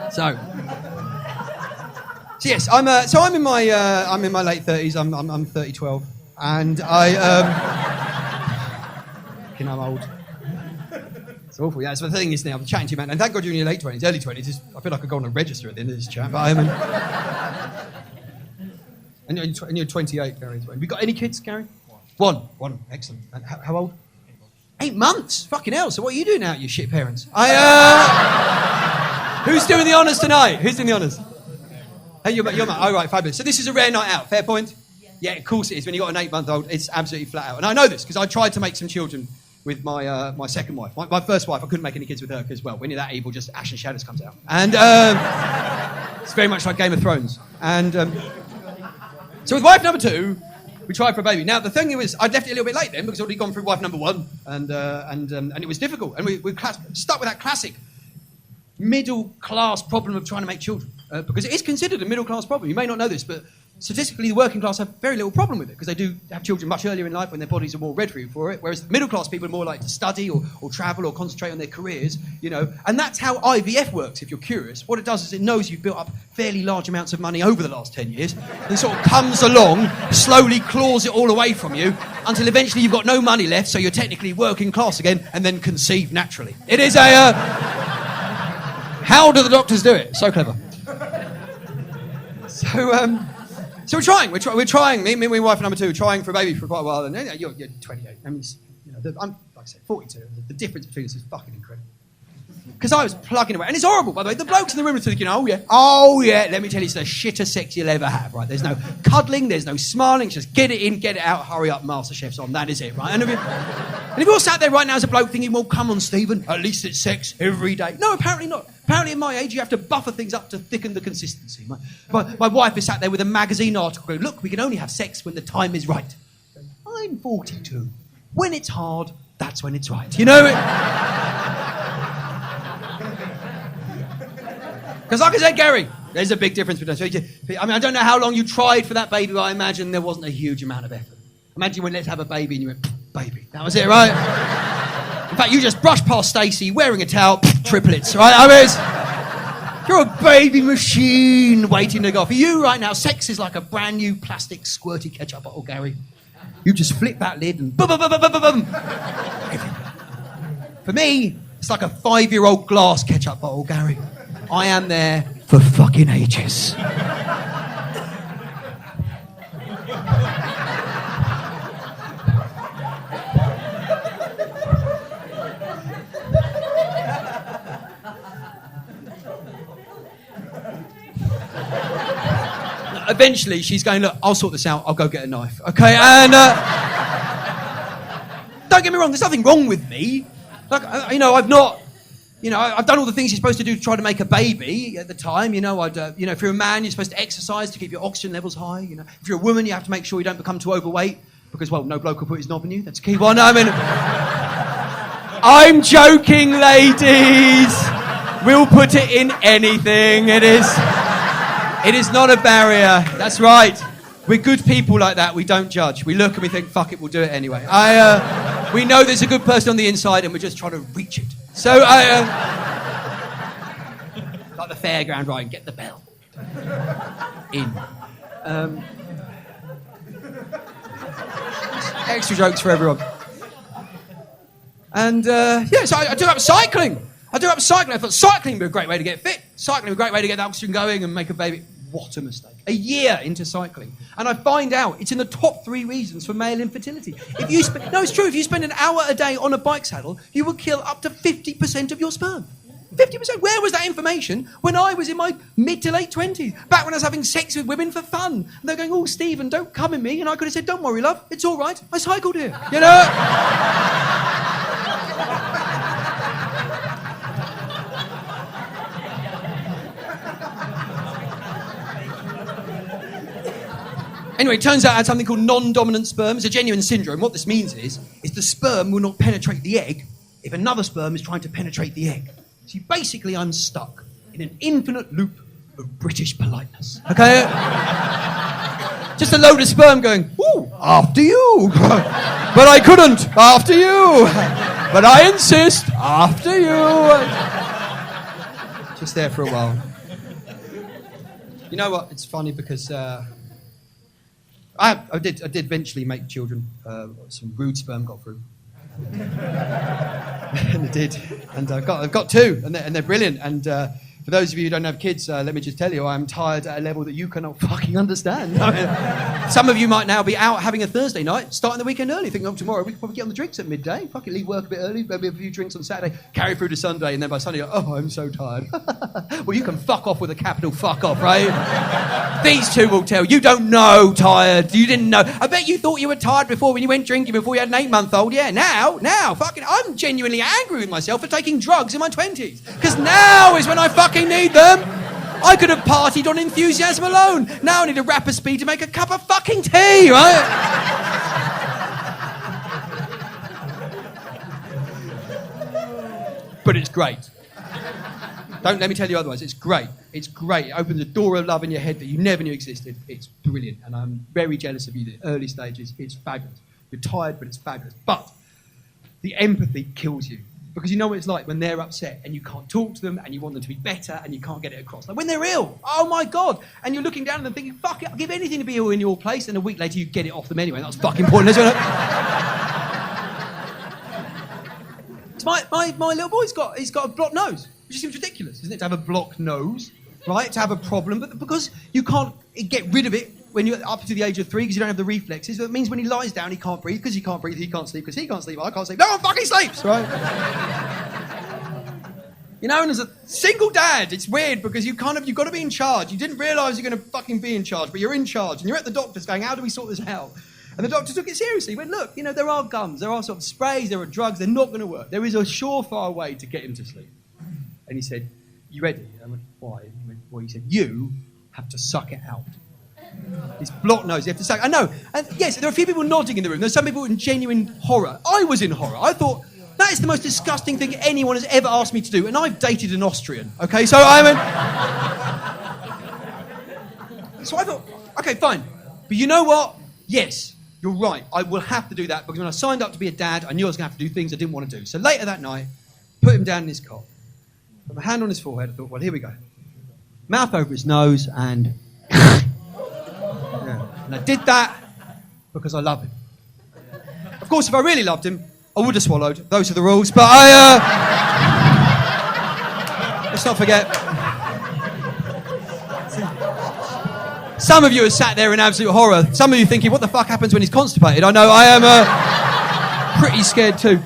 So yes, I'm in my late 30s. I'm 30-12, and I'm old. It's awful. Yeah, so the thing is now, I'm chatting to you, man, and thank God you're in your late 20s, early 20s. I feel like I go on a register at the end of this chat, but I'm. And you're 28, Gary. Have you got any kids, Gary? One. Excellent. And how old? 8 months. Fucking hell. So what are you doing now, you shit parents? Who's doing the honours tonight? Who's doing the honours? Hey, you're oh, right, fabulous. So this is a rare night out. Fair point? Yeah, of course it is. When you've got an 8-month-old, it's absolutely flat out. And I know this because I tried to make some children with my my second wife. My first wife, I couldn't make any kids with her because, well, when you're that evil, just Ash and Shadows comes out. And it's very much like Game of Thrones. And so with wife number 2, we tried for a baby. Now, the thing was, I'd left it a little bit late then because I'd already gone through wife number 1. And it was difficult. And we stuck with that classic middle-class problem of trying to make children. Because it is considered a middle-class problem. You may not know this, but statistically, the working class have very little problem with it because they do have children much earlier in life when their bodies are more ready for it, whereas middle-class people are more likely to study or travel or concentrate on their careers, you know. And that's how IVF works, if you're curious. What it does is it knows you've built up fairly large amounts of money over the last 10 years, and sort of comes along, slowly claws it all away from you, until eventually you've got no money left, so you're technically working class again, and then conceive naturally. It is a... How do the doctors do it? So clever. So we're trying. Me and my wife number 2 trying for a baby for quite a while. And you're 28. I mean, I'm like I said, 42. The difference between us is fucking incredible. Because I was plugging away, and it's horrible, by the way. The blokes in the room are thinking, oh yeah. Let me tell you, it's the shittest sex you'll ever have, right? There's no cuddling, there's no smiling. It's just get it in, get it out, hurry up, MasterChef's on. That is it, right? And if you're all sat there right now as a bloke thinking, well, come on, Stephen, at least it's sex every day. No, apparently not. Apparently at my age, you have to buffer things up to thicken the consistency. My wife is sat there with a magazine article going, look, we can only have sex when the time is right. I'm 42. When it's hard, that's when it's right. You know? Because like I said, Gary, there's a big difference between us. I mean, I don't know how long you tried for that baby, but I imagine there wasn't a huge amount of effort. Imagine you went, let's have a baby, and you went, baby. That was it, right? In fact, you just brushed past Stacey, wearing a towel, triplets, right? I mean, you're a baby machine waiting to go. For you right now, sex is like a brand new plastic squirty ketchup bottle, Gary. You just flip that lid and boom, boom, boom, boom, boom, boom. For me, it's like a 5-year-old glass ketchup bottle, Gary. I am there for fucking ages. Eventually, she's going, look, I'll sort this out. I'll go get a knife. Okay, and don't get me wrong. There's nothing wrong with me. Like, I've done all the things you're supposed to do to try to make a baby at the time. If you're a man, you're supposed to exercise to keep your oxygen levels high. If you're a woman, you have to make sure you don't become too overweight because, well, no bloke will put his knob in you. That's a key one. I mean, I'm joking, ladies. We'll put it in anything. It is not a barrier. That's right. We're good people like that. We don't judge. We look and we think, fuck it, we'll do it anyway. We know there's a good person on the inside and we're just trying to reach it. So like the fairground ride, get the bell. In. Extra jokes for everyone. And so I took up cycling. I thought cycling would be a great way to get fit. Cycling would be a great way to get the oxygen going and make a baby. What a mistake. A year into cycling. And I find out it's in the top 3 reasons for male infertility. It's true. If you spend an hour a day on a bike saddle, you will kill up to 50% of your sperm. 50%. Where was that information when I was in my mid to late 20s? Back when I was having sex with women for fun. And they're going, oh, Stephen, don't come at me. And I could have said, don't worry, love. It's all right. I cycled here. You know? Anyway, it turns out I had something called non-dominant sperm. It's a genuine syndrome. What this means is the sperm will not penetrate the egg if another sperm is trying to penetrate the egg. So basically, I'm stuck in an infinite loop of British politeness. Okay? Just a load of sperm going, ooh, after you. But I couldn't. After you. But I insist. After you. Just there for a while. You know what? It's funny because I did eventually make children. Some rude sperm got through. And it did. And I've got two, and they're brilliant. And for those of you who don't have kids, let me just tell you, I'm tired at a level that you cannot fucking understand. I mean, some of you might now be out having a Thursday night, starting the weekend early, thinking, tomorrow we could probably get on the drinks at midday, fucking leave work a bit early, maybe a few drinks on Saturday, carry through to Sunday, and then by Sunday, I'm so tired. Well, you can fuck off with a capital fuck off, right? These two will tell you don't know tired. You didn't know. I bet you thought you were tired before when you went drinking before you had an 8-month-old. Yeah, now, fucking, I'm genuinely angry with myself for taking drugs in my 20s. Because now is when I fucking need them. I could have partied on enthusiasm alone. Now I need a rapper speed to make a cup of fucking tea, right? But it's great. Don't let me tell you otherwise. It's great. It's great. It opens a door of love in your head that you never knew existed. It's brilliant. And I'm very jealous of you. The early stages, it's fabulous. You're tired, but it's fabulous. But the empathy kills you. Because you know what it's like when they're upset and you can't talk to them and you want them to be better and you can't get it across. Like when they're ill, oh my God. And you're looking down at them thinking, fuck it, I'll give anything to be ill in your place. And a week later you get it off them anyway. That's fucking pointless, isn't it? My little boy's got a blocked nose, which seems ridiculous, isn't it? To have a blocked nose, right? To have a problem. But because you can't get rid of it when you're up to the age of 3 because you don't have the reflexes, that means when he lies down, he can't breathe. Because he can't breathe, he can't sleep. Because he can't sleep, I can't sleep. No one fucking sleeps, right? You know, and as a single dad, it's weird because you've got to be in charge. You didn't realise you're going to fucking be in charge, but you're in charge. And you're at the doctor's going, how do we sort this out? And the doctor took it seriously. He went, look, you know, there are gums, there are sort of sprays, there are drugs, they're not going to work. There is a surefire way to get him to sleep. And he said, you ready? And I went, why? And he went, well, he said, you have to suck it out. This blocked nose, you have to suck. I know. And yes, there are a few people nodding in the room. There's some people in genuine horror. I was in horror. I thought, that is the most disgusting thing anyone has ever asked me to do. And I've dated an Austrian, okay? So I went... So I thought, okay, fine. But you know what? Yes, you're right. I will have to do that because when I signed up to be a dad, I knew I was going to have to do things I didn't want to do. So later that night, put him down in his cot. Put my hand on his forehead. I thought, well, here we go. Mouth over his nose and... And I did that because I love him. Of course, if I really loved him, I would have swallowed. Those are the rules. But let's not forget. Some of you are sat there in absolute horror. Some of you thinking, what the fuck happens when he's constipated? I know, I am pretty scared too.